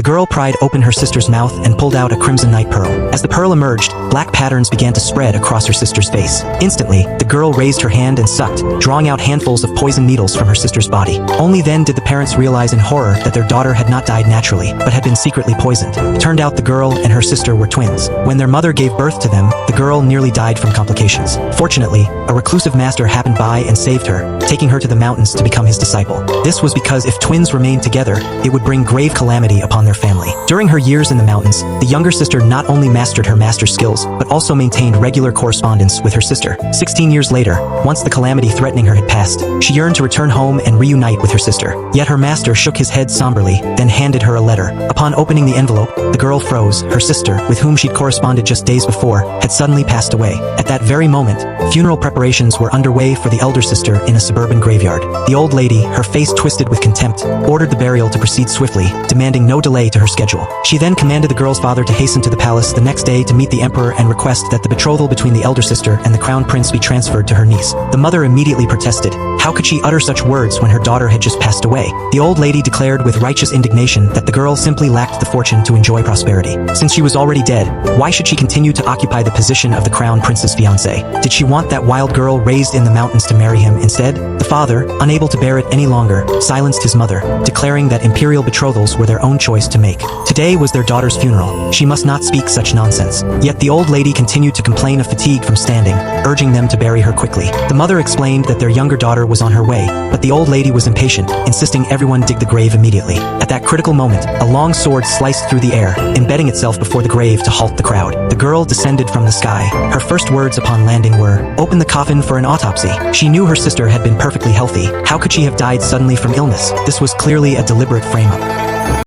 girl pried open her sister's mouth and pulled out a crimson night pearl. As the pearl emerged, black patterns began to spread across her sister's face. Instantly, the girl raised her hand and sucked, drawing out handfuls of poison needles from her sister's body. Only then did the parents realize in horror that their daughter had not died naturally, but had been secretly poisoned. It turned out the girl and her sister were twins. When their mother gave birth to them, the girl nearly died from complications. Fortunately, a reclusive master happened by and saved her, taking her to the mountains to become his disciple. This was because if twins remained together, it would bring grave calamity upon their family. During her years in the mountains, the younger sister not only mastered her master's skills, but also maintained regular correspondence with her sister. 16 years later, once the calamity threatening her had passed, she yearned to return home and reunite with her sister. Yet her master shook his head somberly, then handed her a letter. Upon opening the envelope, the girl froze. Her sister, with whom she'd corresponded just days before, had suddenly passed away. At that very moment, funeral preparations were underway for the elder sister in a suburban graveyard. The old lady, her face twisted with contempt, ordered the burial to proceed swiftly, demanding no delay to her schedule. She then commanded the girl's father to hasten to the palace the next day to meet the emperor and request that the betrothal between the elder sister and the crown prince be transferred to her niece. The mother immediately protested. How could she utter such words when her daughter had just passed away? The old lady declared with righteous indignation that the girl simply lacked the fortune to enjoy prosperity. Since she was already dead, why should she continue to occupy the position of the crown prince's fiancée? Did she want that wild girl raised in the mountains to marry him instead? The father, unable to bear it any longer, silenced his mother, declaring that imperial betrothals were their own choice to make. Today was their daughter's funeral. She must not speak such nonsense. Yet the old lady continued to complain of fatigue from standing, urging them to bury her quickly. The mother explained that their younger daughter was on her way, but the old lady was impatient, insisting everyone dig the grave immediately. At that critical moment, a long sword sliced through the air, embedding itself before the grave to halt the crowd. The girl descended from the sky. Her first words upon landing were, "Open the coffin for an autopsy." She knew her sister had been perfectly healthy. How could she have died suddenly from illness? This was clearly a deliberate frame-up.